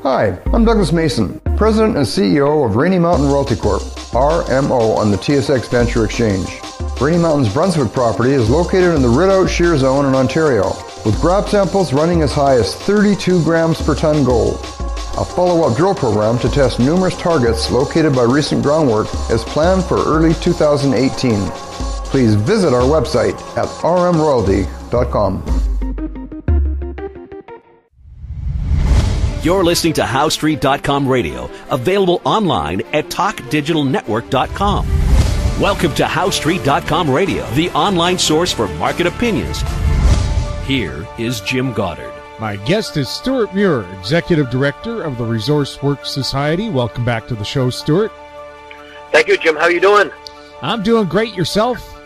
Hi, I'm Douglas Mason, President and CEO of Rainy Mountain Royalty Corp., RMO, on the TSX Venture Exchange. Rainy Mountain's Brunswick property is located in the Rideout Shear Zone in Ontario, with grab samples running as high as 32 grams per ton gold. A follow-up drill program to test numerous targets located by recent groundwork is planned for early 2018. Please visit our website at rmroyalty.com. You're listening to HowStreet.com radio, available online at TalkDigitalNetwork.com. Welcome to HowStreet.com radio, the online source for market opinions. Here is Jim Goddard. My guest is Stewart Muir, Executive Director of the Resource Works Society. Welcome back to the show, Stewart. Thank you, Jim. How are you doing? I'm doing great. Yourself?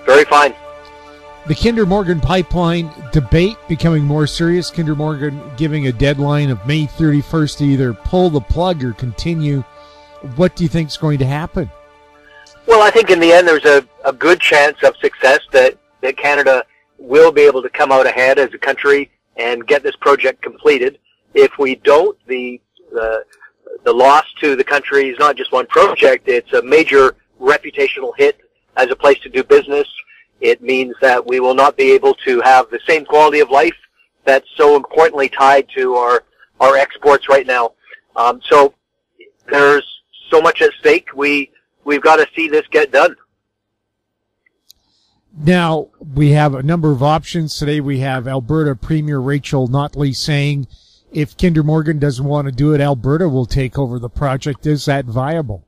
Very fine. The Kinder Morgan pipeline debate becoming more serious. Kinder Morgan giving a deadline of May 31st to either pull the plug or continue. What do you think is going to happen? Well, I think in the end there's a good chance of success that Canada will be able to come out ahead as a country and get this project completed. If we don't, the loss to the country is not just one project, it's a major reputational hit as a place to do business. It means that we will not be able to have the same quality of life that's so importantly tied to our exports right now. So there's so much at stake. We've got to see this get done. Now, we have a number of options. Today we have Alberta Premier Rachel Notley saying if Kinder Morgan doesn't want to do it, Alberta will take over the project. Is that viable?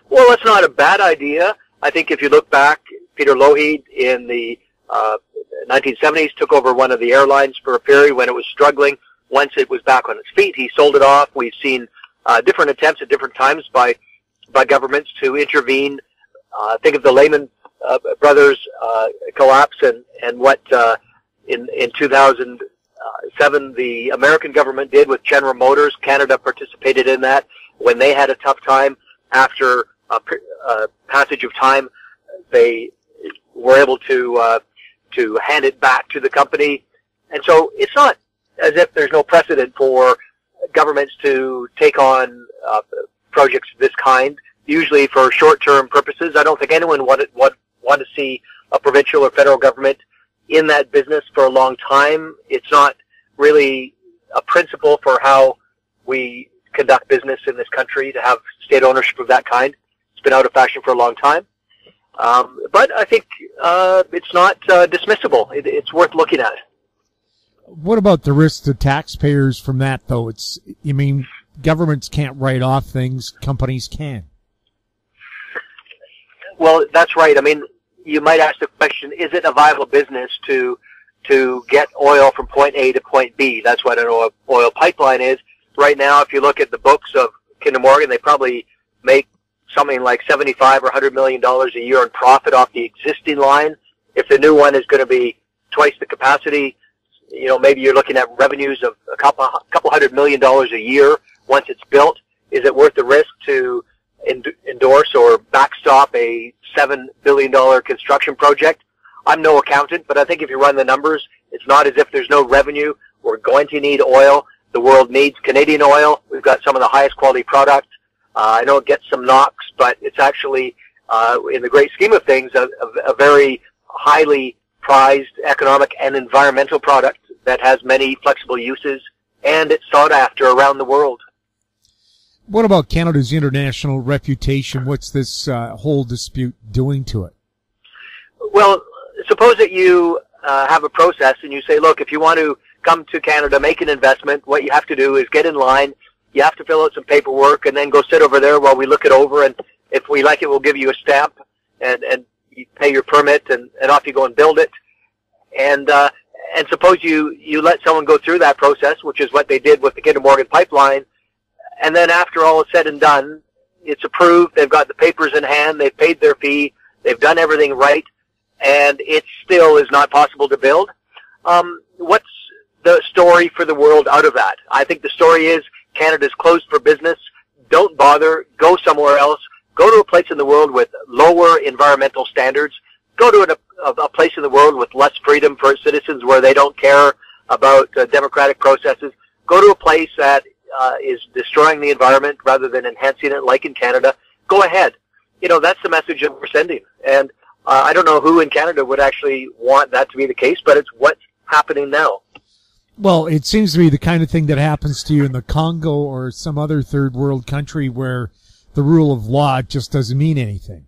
Well, that's not a bad idea. I think if you look back, Peter Lougheed in the 1970s took over one of the airlines for a period when it was struggling. Once it was back on its feet, he sold it off. We've seen different attempts at different times by governments to intervene. Think of the Lehman Brothers collapse and what in 2007 the American government did with General Motors. Canada participated in that when they had a tough time. After passage of time, they were able to hand it back to the company. And so it's not as if there's no precedent for governments to take on projects of this kind, usually for short-term purposes. I don't think anyone would want to see a provincial or federal government in that business for a long time. It's not really a principle for how we conduct business in this country to have state ownership of that kind. It's been out of fashion for a long time. But I think it's not dismissible. It's worth looking at. What about the risk to taxpayers from that, though? Governments can't write off things, companies can. Well, that's right. You might ask the question, is it a viable business to get oil from point A to point B? That's what an oil pipeline is. Right now, if you look at the books of Kinder Morgan, they probably make something like $75 or $100 million a year in profit off the existing line. If the new one is going to be twice the capacity, maybe you're looking at revenues of a couple $100 million a year once it's built. Is it worth the risk to endorse or backstop a $7 billion construction project? I'm no accountant, but I think if you run the numbers, it's not as if there's no revenue. We're going to need oil. The world needs Canadian oil. We've got some of the highest quality product. I know it gets some knocks, but it's actually, in the great scheme of things, a very highly prized economic and environmental product that has many flexible uses, and it's sought after around the world. What about Canada's international reputation? What's this whole dispute doing to it? Well, suppose that you have a process and you say, look, if you want to come to Canada, make an investment, what you have to do is get in line. You have to fill out some paperwork and then go sit over there while we look it over. And if we like it, we'll give you a stamp and you pay your permit and off you go and build it. And suppose you let someone go through that process, which is what they did with the Kinder Morgan pipeline. And then after all is said and done, it's approved. They've got the papers in hand. They've paid their fee. They've done everything right. And it still is not possible to build. What's the story for the world out of that? I think the story is Canada's closed for business. Don't bother. Go somewhere else. Go to a place in the world with lower environmental standards. Go to a place in the world with less freedom for its citizens where they don't care about democratic processes. Go to a place that is destroying the environment rather than enhancing it, like in Canada, go ahead. That's the message that we're sending. And I don't know who in Canada would actually want that to be the case, but it's what's happening now. Well, it seems to be the kind of thing that happens to you in the Congo or some other third world country where the rule of law just doesn't mean anything.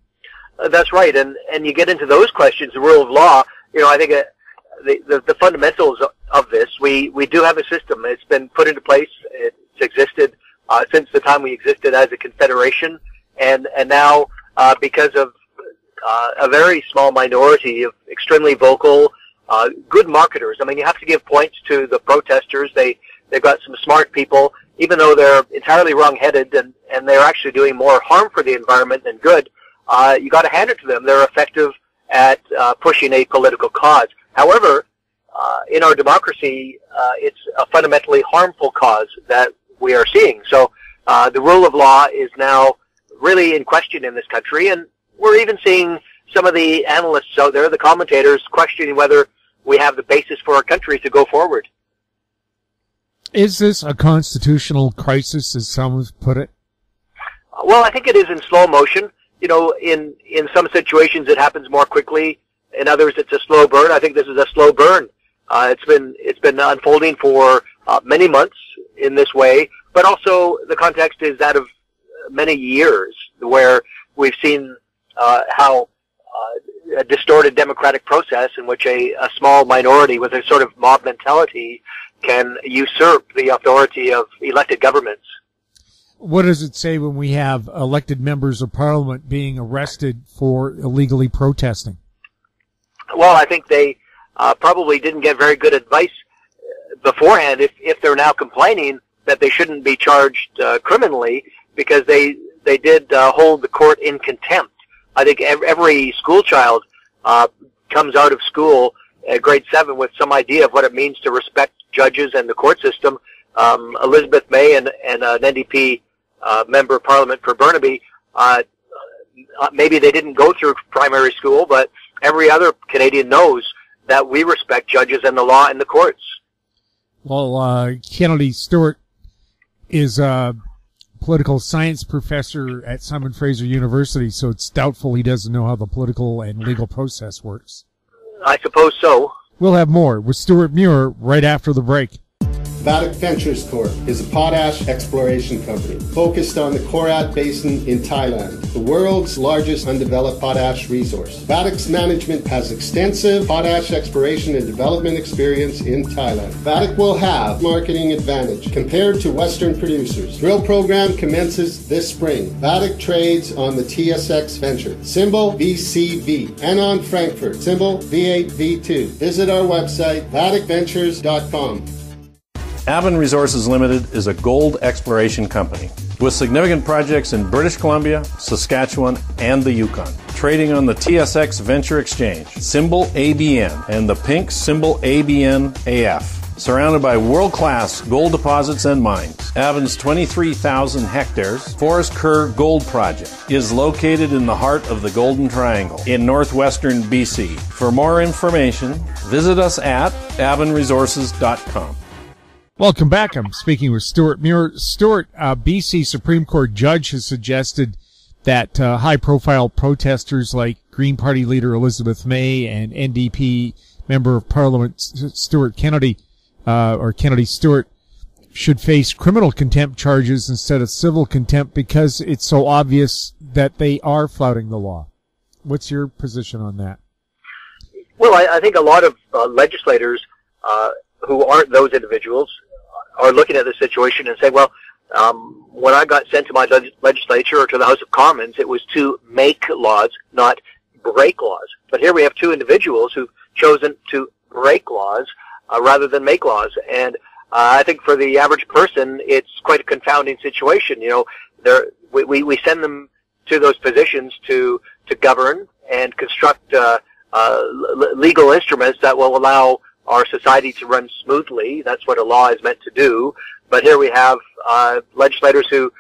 That's right. And you get into those questions, the rule of law, I think the fundamentals of this, we do have a system. It's been put into place. It's existed since the time we existed as a confederation. And now, because of a very small minority of extremely vocal, good marketers. I mean, you have to give points to the protesters. They've got some smart people, even though they're entirely wrong-headed and they're actually doing more harm for the environment than good. You got to hand it to them. They're effective at pushing a political cause. However, in our democracy, it's a fundamentally harmful cause that we are seeing. So the rule of law is now really in question in this country, and we're even seeing some of the analysts out there, the commentators, questioning whether we have the basis for our country to go forward. Is this a constitutional crisis, as some have put it? Well, I think it is in slow motion. In some situations it happens more quickly. In others, it's a slow burn. I think this is a slow burn. It's been unfolding for many months in this way, but also the context is that of many years where we've seen how a distorted democratic process in which a small minority with a sort of mob mentality can usurp the authority of elected governments. What does it say when we have elected members of parliament being arrested for illegally protesting? Well, I think they probably didn't get very good advice beforehand if they're now complaining that they shouldn't be charged criminally, because they did hold the court in contempt. I think every school child comes out of school at grade 7 with some idea of what it means to respect judges and the court system. Elizabeth May and an NDP member of Parliament for Burnaby, maybe they didn't go through primary school, but every other Canadian knows that we respect judges and the law and the courts. Well, Kennedy Stewart is a political science professor at Simon Fraser University, so it's doubtful he doesn't know how the political and legal process works. I suppose so. We'll have more with Stewart Muir right after the break. Vatic Ventures Corp is a potash exploration company focused on the Korat Basin in Thailand, the world's largest undeveloped potash resource. Vatic's management has extensive potash exploration and development experience in Thailand. Vatic will have marketing advantage compared to Western producers. Drill program commences this spring. Vatic trades on the TSX Venture, symbol VCV, and on Frankfurt, symbol V8V2. Visit our website, vaticventures.com. Avon Resources Limited is a gold exploration company with significant projects in British Columbia, Saskatchewan, and the Yukon. Trading on the TSX Venture Exchange, symbol ABN, and the pink symbol ABN-AF. Surrounded by world-class gold deposits and mines, Avon's 23,000 hectares Forest Kerr Gold Project is located in the heart of the Golden Triangle in northwestern BC. For more information, visit us at avonresources.com. Welcome back. I'm speaking with Stewart Muir. Stewart, BC Supreme Court judge has suggested that high-profile protesters like Green Party leader Elizabeth May and NDP member of Parliament Stuart Kennedy, or Kennedy Stewart, should face criminal contempt charges instead of civil contempt because it's so obvious that they are flouting the law. What's your position on that? Well, I think a lot of legislators who aren't those individuals are looking at the situation and saying, well, when I got sent to my legislature or to the House of Commons, it was to make laws, not break laws. But here we have two individuals who've chosen to break laws rather than make laws. And I think for the average person, it's quite a confounding situation. You know, we send them to those positions to govern and construct legal instruments that will allow our society to run smoothly. That's what a law is meant to do. But here we have legislators who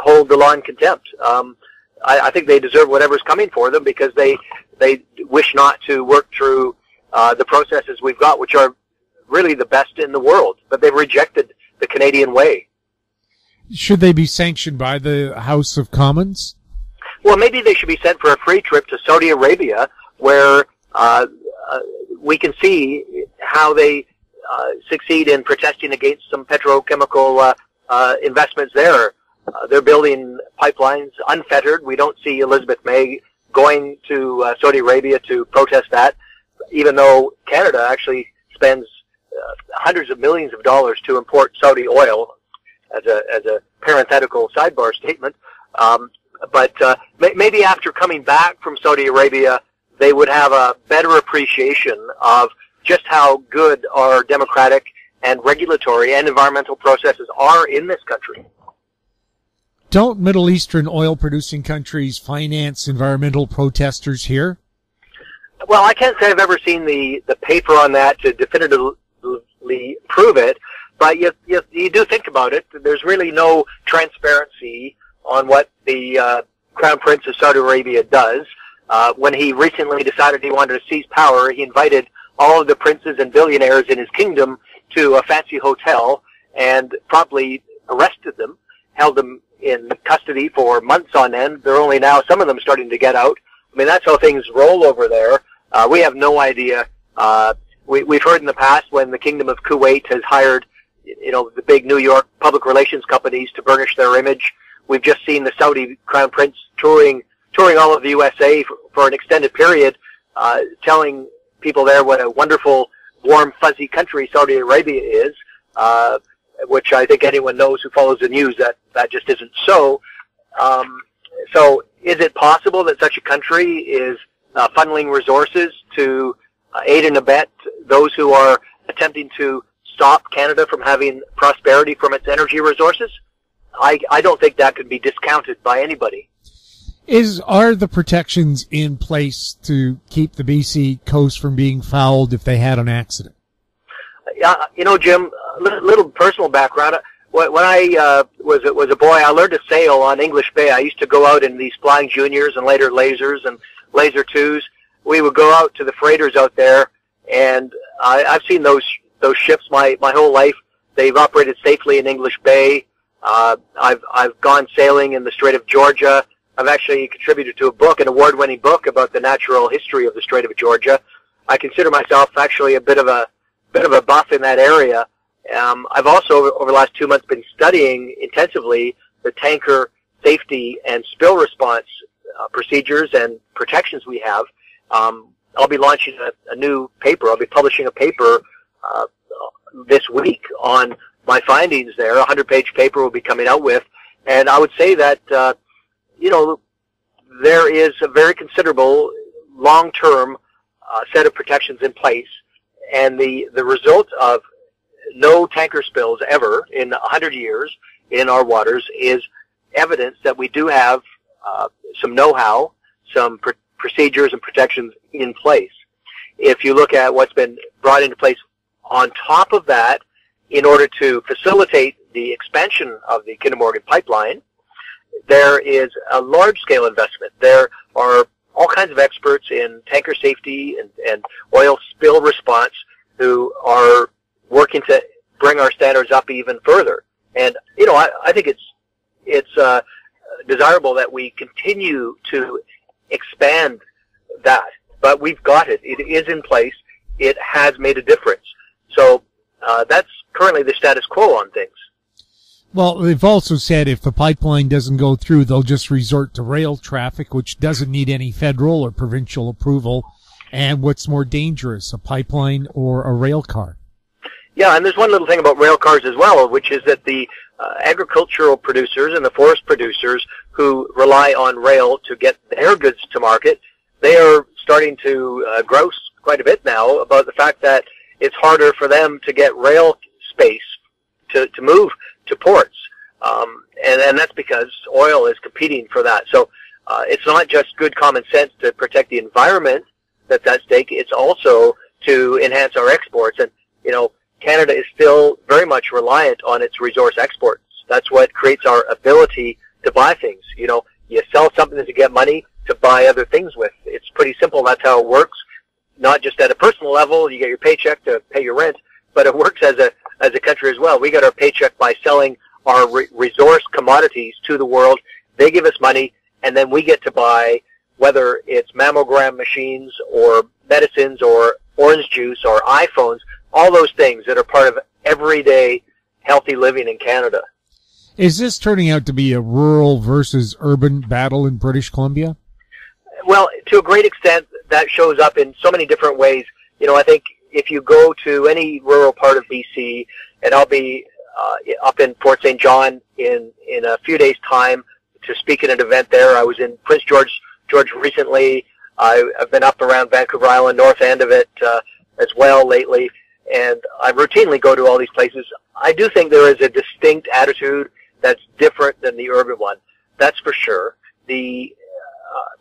hold the law in contempt. I think they deserve whatever's coming for them because they wish not to work through the processes we've got, which are really the best in the world. But they've rejected the Canadian way. Should they be sanctioned by the House of Commons? Well, maybe they should be sent for a free trip to Saudi Arabia, where we can see how they succeed in protesting against some petrochemical investments there. They're building pipelines unfettered. We don't see Elizabeth May going to Saudi Arabia to protest that, even though Canada actually spends hundreds of millions of dollars to import Saudi oil, as a parenthetical sidebar statement. But maybe after coming back from Saudi Arabia, they would have a better appreciation of just how good our democratic and regulatory and environmental processes are in this country. Don't Middle Eastern oil-producing countries finance environmental protesters here? Well, I can't say I've ever seen the paper on that to definitively prove it, but you do think about it. There's really no transparency on what the Crown Prince of Saudi Arabia does. When he recently decided he wanted to seize power, he invited all of the princes and billionaires in his kingdom to a fancy hotel and promptly arrested them, held them in custody for months on end. They're only now, some of them, starting to get out. I mean, that's how things roll over there. We have no idea. We've heard in the past when the Kingdom of Kuwait has hired, the big New York public relations companies to burnish their image. We've just seen the Saudi Crown Prince touring all of the USA for an extended period, telling people there what a wonderful, warm, fuzzy country Saudi Arabia is, which I think anyone knows who follows the news that just isn't so. So is it possible that such a country is funneling resources to aid and abet those who are attempting to stop Canada from having prosperity from its energy resources? I don't think that could be discounted by anybody. Are the protections in place to keep the BC coast from being fouled if they had an accident? Jim, little personal background. When I was a boy, I learned to sail on English Bay. I used to go out in these Flying Juniors and later Lasers and Laser 2s. We would go out to the freighters out there, and I've seen those ships my whole life. They've operated safely in English Bay. I've gone sailing in the Strait of Georgia. I've actually contributed to an award-winning book about the natural history of the Strait of Georgia. I consider myself actually a bit of a buff in that area. I've also, over the last 2 months, been studying intensively the tanker safety and spill response procedures and protections we have. I'll be launching a new paper. I'll be publishing a paper this week on my findings there. A 100-page paper will be coming out with. And I would say that, there is a very considerable long-term set of protections in place. And the result of no tanker spills ever in 100 years in our waters is evidence that we do have some know-how, some procedures and protections in place. If you look at what's been brought into place on top of that, in order to facilitate the expansion of the Kinder Morgan pipeline, there is a large-scale investment. There are all kinds of experts in tanker safety and oil spill response who are working to bring our standards up even further. And, I think it's desirable that we continue to expand that. But we've got it. It is in place. It has made a difference. So that's currently the status quo on things. Well, they've also said if the pipeline doesn't go through, they'll just resort to rail traffic, which doesn't need any federal or provincial approval. And what's more dangerous, a pipeline or a rail car? Yeah, and there's one little thing about rail cars as well, which is that the agricultural producers and the forest producers who rely on rail to get their goods to market, they are starting to grouse quite a bit now about the fact that it's harder for them to get rail space to move to ports. And that's because oil is competing for that. So it's not just good common sense to protect the environment that's at stake, it's also to enhance our exports. And, Canada is still very much reliant on its resource exports. That's what creates our ability to buy things. You sell something to get money to buy other things with. It's pretty simple. That's how it works. Not just at a personal level, you get your paycheck to pay your rent, but it works as as a country as well. We get our paycheck by selling our resource commodities to the world. They give us money, and then we get to buy, whether it's mammogram machines or medicines or orange juice or iPhones, all those things that are part of everyday healthy living in Canada. Is this turning out to be a rural versus urban battle in British Columbia? Well, to a great extent, that shows up in so many different ways. You know, I think if you go to any rural part of BC, and I'll be up in Fort St. John in a few days' time to speak at an event there. I was in Prince George recently. I've been up around Vancouver Island, north end of it as well lately, and I routinely go to all these places. I do think there is a distinct attitude that's different than the urban one. That's for sure. The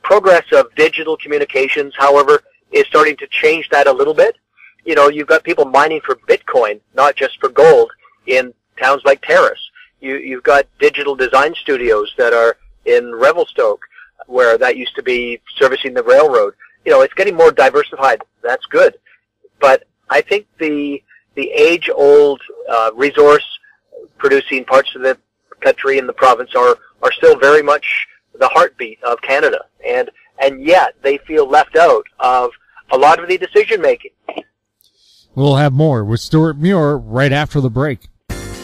progress of digital communications, however, is starting to change that a little bit. You know, you've got people mining for Bitcoin, not just for gold, in towns like Terrace. You've got digital design studios that are in Revelstoke, where that used to be servicing the railroad. You know, it's getting more diversified. That's good. But I think the age-old resource-producing parts of the country and the province are still very much the heartbeat of Canada. And yet they feel left out of a lot of the decision-making. We'll have more with Stewart Muir right after the break.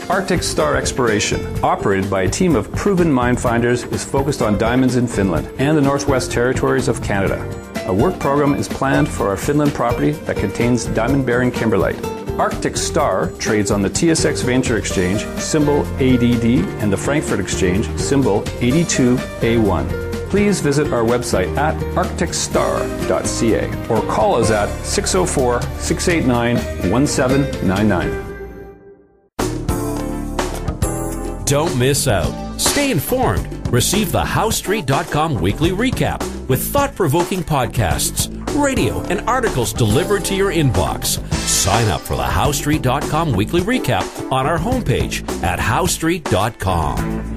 Arctic Star Exploration, operated by a team of proven mine finders, is focused on diamonds in Finland and the Northwest Territories of Canada. A work program is planned for our Finland property that contains diamond-bearing kimberlite. Arctic Star trades on the TSX Venture Exchange, symbol ADD, and the Frankfurt Exchange, symbol 82A1. Please visit our website at arcticstar.ca or call us at 604-689-1799. Don't miss out. Stay informed. Receive the HowStreet.com weekly recap with thought-provoking podcasts, radio, and articles delivered to your inbox. Sign up for the HowStreet.com weekly recap on our homepage at HowStreet.com.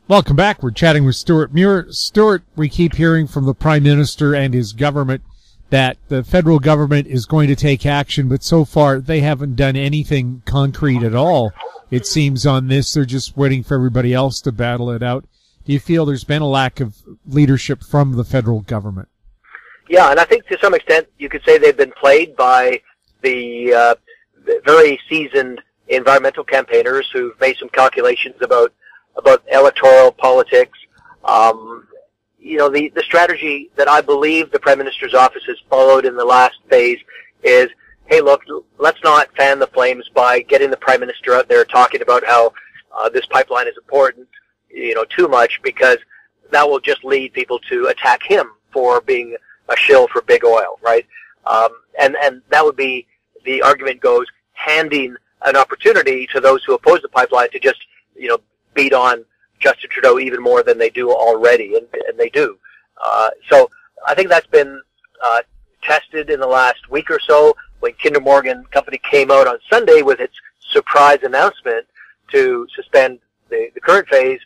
Welcome back. We're chatting with Stewart Muir. Stewart, we keep hearing from the Prime Minister and his government that the federal government is going to take action, but so far they haven't done anything concrete at all. It seems on this, they're just waiting for everybody else to battle it out. Do you feel there's been a lack of leadership from the federal government? Yeah, and I think to some extent you could say they've been played by the very seasoned environmental campaigners who've made some calculations about electoral politics. You know, the strategy that I believe the Prime Minister's office has followed in the last phase is, hey, look, let's not fan the flames by getting the Prime Minister out there talking about how this pipeline is important, you know, too much, because that will just lead people to attack him for being a shill for big oil, right? And that would be, the argument goes, handing an opportunity to those who oppose the pipeline to just, you know, beat on Justin Trudeau even more than they do already, and they do. So I think that's been tested in the last week or so when Kinder Morgan Company came out on Sunday with its surprise announcement to suspend the current phase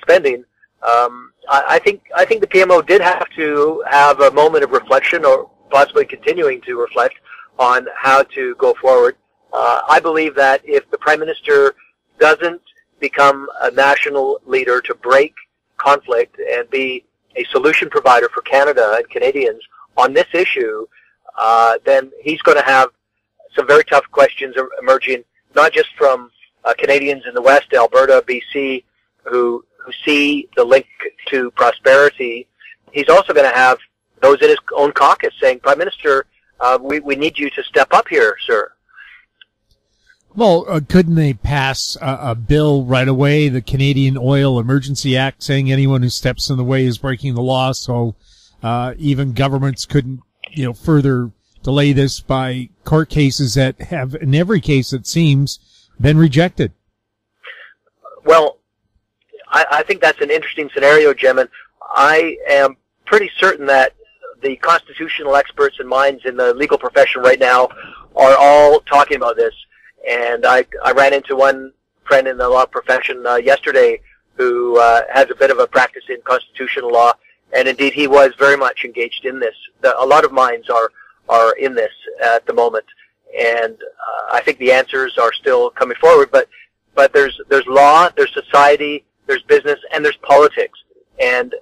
spending. I think the PMO did have to have a moment of reflection, or possibly continuing to reflect on how to go forward. I believe that if the Prime Minister doesn't become a national leader to break conflict and be a solution provider for Canada and Canadians on this issue, then he's going to have some very tough questions emerging, not just from Canadians in the West, Alberta, BC, who see the link to prosperity. He's also going to have those in his own caucus saying, Prime Minister, we need you to step up here, sir. Well, couldn't they pass a bill right away, the Canadian Oil Emergency Act, saying anyone who steps in the way is breaking the law, so even governments couldn't, you know, further delay this by court cases that have, in every case it seems, been rejected? Well, I think that's an interesting scenario, Jim, and I am pretty certain that the constitutional experts and minds in the legal profession right now are all talking about this. And I ran into one friend in the law profession yesterday who has a bit of a practice in constitutional law, and indeed he was very much engaged in this. A lot of minds are in this at the moment, And I think the answers are still coming forward. But there's law, there's society, there's business, and there's politics. And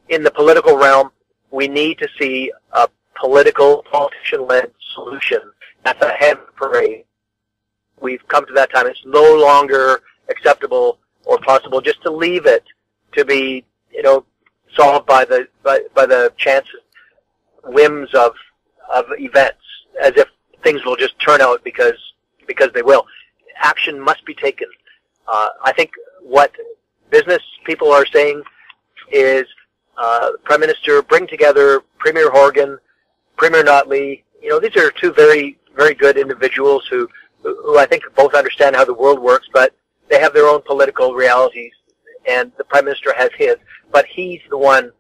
in the political realm, we need to see a politician-led solution. That's a head parade. We've come to that time. It's no longer acceptable or possible just to leave it to be, solved by the chance whims of events, as if things will just turn out because they will. Action must be taken. I think what business people are saying is, Prime Minister, bring together Premier Horgan, Premier Notley. These are two very, very good individuals who I think both understand how the world works, but they have their own political realities, and the Prime Minister has his. But he's the one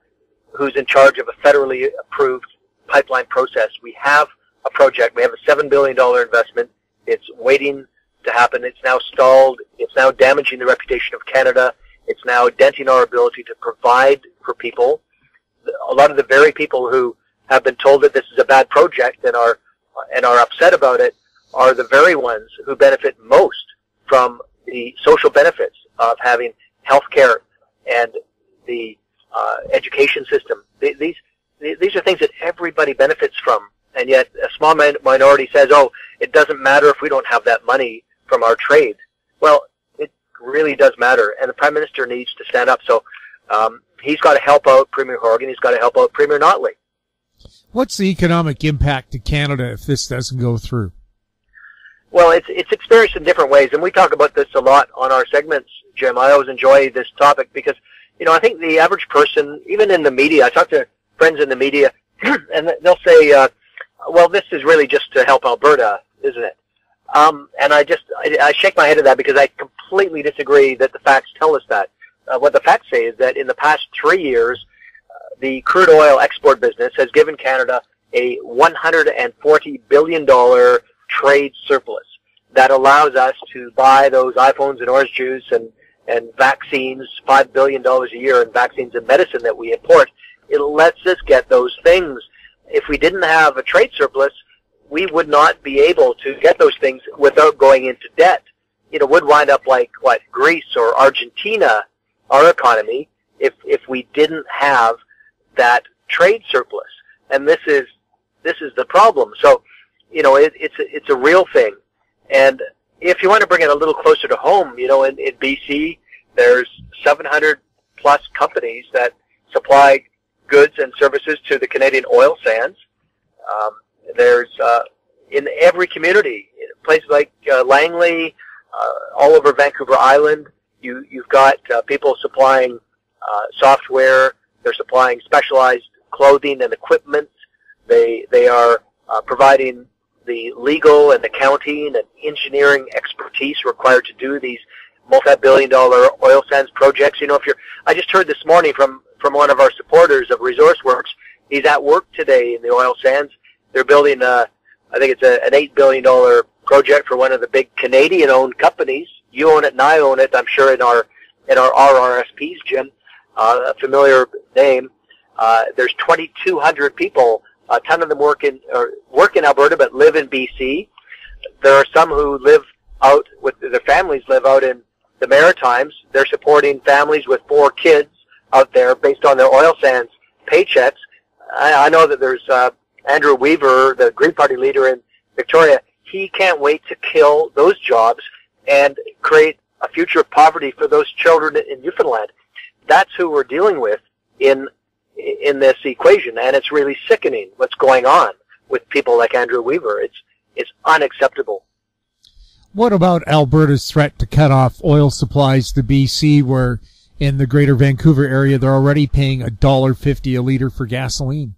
who's in charge of a federally approved pipeline process. We have a project. We have a $7 billion investment. It's waiting to happen. It's now stalled. It's now damaging the reputation of Canada. It's now denting our ability to provide for people. A lot of the very people who have been told that this is a bad project and are upset about it are the very ones who benefit most from the social benefits of having health care and the education system. These are things that everybody benefits from, and yet a small minority says, oh, it doesn't matter if we don't have that money from our trade. Well, it really does matter, and the Prime Minister needs to stand up. So he's got to help out Premier Horgan. He's got to help out Premier Notley. What's the economic impact to Canada if this doesn't go through? Well, it's experienced in different ways, and we talk about this a lot on our segments, Jim. I always enjoy this topic because, I think the average person, even in the media, I talk to friends in the media, and they'll say, well, this is really just to help Alberta, isn't it? And I shake my head at that because I completely disagree that the facts tell us that. What the facts say is that in the past 3 years, the crude oil export business has given Canada a $140 billion trade surplus that allows us to buy those iPhones and orange juice and vaccines, $5 billion a year in vaccines and medicine that we import. It lets us get those things. If we didn't have a trade surplus, we would not be able to get those things without going into debt. It would wind up like, Greece or Argentina, our economy, if we didn't have that trade surplus. And this is the problem. So, it's a real thing. And if you want to bring it a little closer to home, in BC, there's 700 plus companies that supply goods and services to the Canadian oil sands. There's in every community, places like Langley, all over Vancouver Island, you've got people supplying software. They're supplying specialized clothing and equipment. They are providing the legal and accounting and engineering expertise required to do these multi-billion-dollar oil sands projects. I just heard this morning from one of our supporters of ResourceWorks. He's at work today in the oil sands. They're building I think it's an $8 billion project for one of the big Canadian-owned companies. You own it and I own it, I'm sure, in our RRSPs, Jim, a familiar name. There's 2,200 people. A ton of them work in Alberta but live in BC. There are some who live out with their families, live out in the Maritimes. They're supporting families with 4 kids out there based on their oil sands paychecks. I know that there's Andrew Weaver, the Green Party leader in Victoria. He can't wait to kill those jobs and create a future of poverty for those children in Newfoundland. That's who we're dealing with in this equation, and it's really sickening what's going on with people like Andrew Weaver. It's unacceptable. What about Alberta's threat to cut off oil supplies to BC, where in the greater Vancouver area they're already paying $1.50 a liter for gasoline?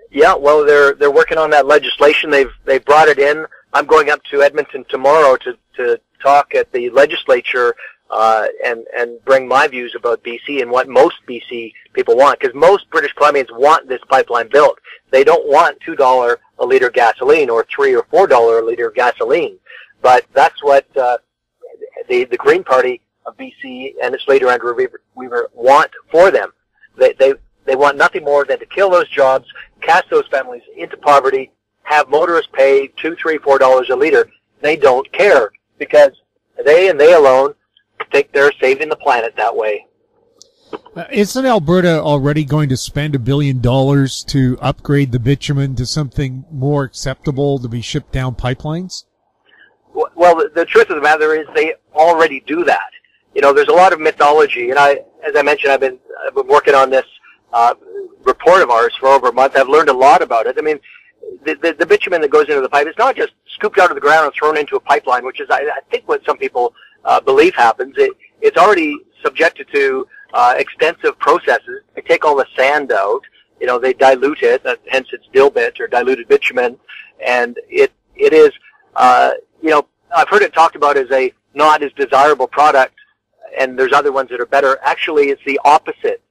Yeah, well, they're working on that legislation. They've brought it in. I'm going up to Edmonton tomorrow to talk at the legislature and bring my views about BC and what most BC people want, because most British Columbians want this pipeline built. They don't want $2 a liter gasoline or $3 or $4 a liter gasoline, but that's what the Green Party of BC and its leader Andrew Weaver want for them. They want nothing more than to kill those jobs, cast those families into poverty, have motorists pay $2, $3, $4 a liter. They don't care because they and they alone think they're saving the planet that way. Isn't Alberta already going to spend $1 billion to upgrade the bitumen to something more acceptable to be shipped down pipelines? Well, the truth of the matter is they already do that. You know, there's a lot of mythology, and as I mentioned, I've been working on this report of ours for over a month. I've learned a lot about it. I mean, the bitumen that goes into the pipe is not just scooped out of the ground and thrown into a pipeline, which is, I think, what some people believe happens. It's already subjected to extensive processes. They take all the sand out. You know, they dilute it, hence it's dilbit or diluted bitumen, and it is, you know, I've heard it talked about as a not as desirable product, and there's other ones that are better. Actually, it's the opposite.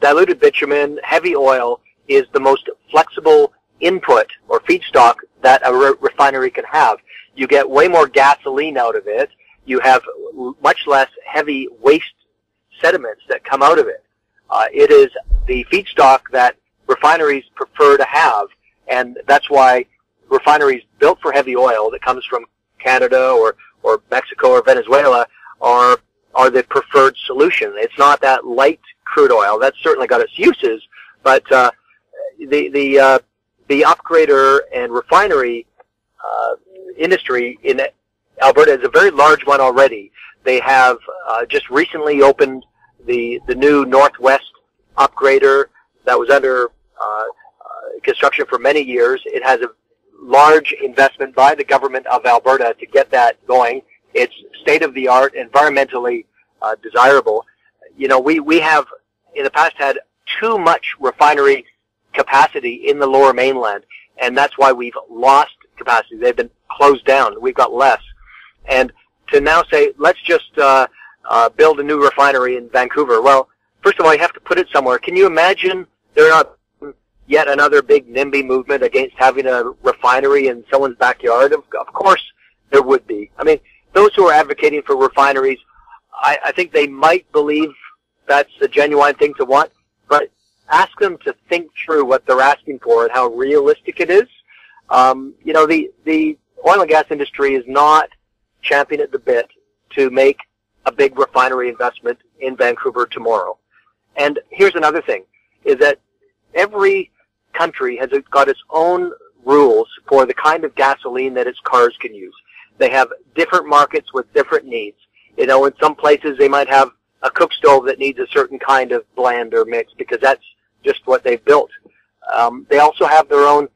Diluted bitumen, heavy oil, is the most flexible input or feedstock that a refinery can have. You get way more gasoline out of it. You have much less heavy waste sediments that come out of it. It is the feedstock that refineries prefer to have, and that's why refineries built for heavy oil that comes from Canada or Mexico or Venezuela are the preferred solution. It's not that light crude oil. That's certainly got its uses, but the upgrader and refinery industry in Alberta is a very large one already. They have just recently opened the new Northwest upgrader that was under construction for many years. It has a large investment by the government of Alberta to get that going. It's state-of-the-art, environmentally desirable. You know, we have in the past had too much refinery capacity in the Lower Mainland, and that's why we've lost capacity. They've been closed down. We've got less. And to now say, let's just build a new refinery in Vancouver. Well, first of all, you have to put it somewhere. Can you imagine there not yet another big NIMBY movement against having a refinery in someone's backyard? Of course there would be. I mean, those who are advocating for refineries, I think they might believe that's a genuine thing to want, but ask them to think through what they're asking for and how realistic it is. You know, the oil and gas industry is not champing at the bit to make a big refinery investment in Vancouver tomorrow. And here's another thing, is that every country has got its own rules for the kind of gasoline that its cars can use. They have different markets with different needs. You know, in some places they might have a cook stove that needs a certain kind of blend or mix because that's just what they've built. They also have their own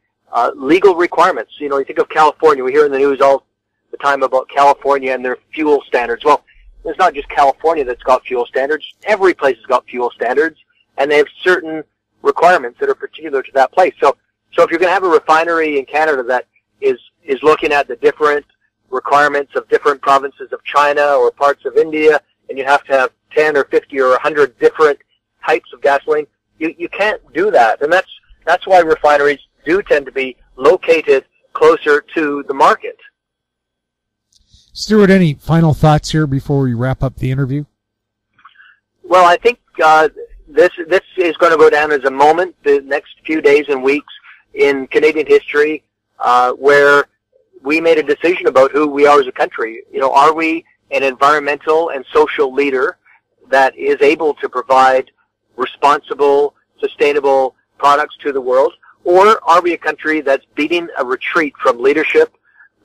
legal requirements. You know, you think of California. We hear in the news all the time about California and their fuel standards. Well, it's not just California that's got fuel standards. Every place has got fuel standards, and they have certain requirements that are particular to that place. So if you're going to have a refinery in Canada that is looking at the different requirements of different provinces of China or parts of India, and you have to have 10 or 50 or 100 different types of gasoline, you can't do that. And that's why refineries do tend to be located closer to the market. Stewart, any final thoughts here before we wrap up the interview? Well, I think this is going to go down as a moment the next few days and weeks in Canadian history where we made a decision about who we are as a country. You know, are we an environmental and social leader that is able to provide responsible, sustainable products to the world? Or are we a country that's beating a retreat from leadership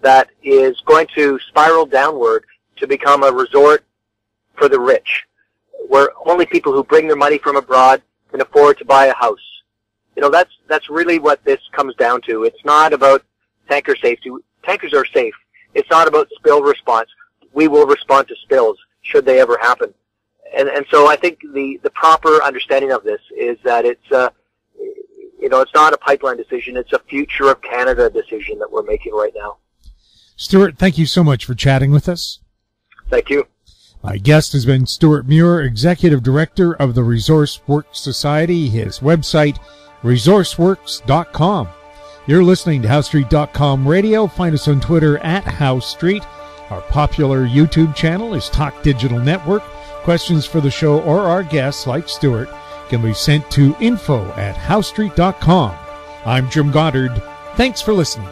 that is going to spiral downward to become a resort for the rich, where only people who bring their money from abroad can afford to buy a house? You know, that's really what this comes down to. It's not about tanker safety. Tankers are safe. It's not about spill response. We will respond to spills should they ever happen. And so I think the proper understanding of this is that it's you know, it's not a pipeline decision. It's a future of Canada decision that we're making right now. Stewart, thank you so much for chatting with us. Thank you. My guest has been Stewart Muir, Executive Director of the Resource Works Society. His website, resourceworks.com. You're listening to HowStreet.com radio. Find us on Twitter at HowStreet. Our popular YouTube channel is Talk Digital Network. Questions for the show or our guests, like Stewart, can be sent to info@HowStreet.com. I'm Jim Goddard. Thanks for listening.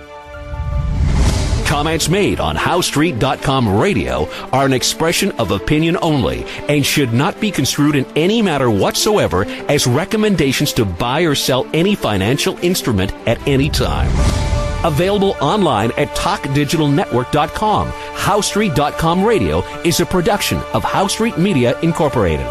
Comments made on HowStreet.com radio are an expression of opinion only and should not be construed in any matter whatsoever as recommendations to buy or sell any financial instrument at any time. Available online at TalkDigitalNetwork.com. HowStreet.com radio is a production of HowStreet Media Incorporated.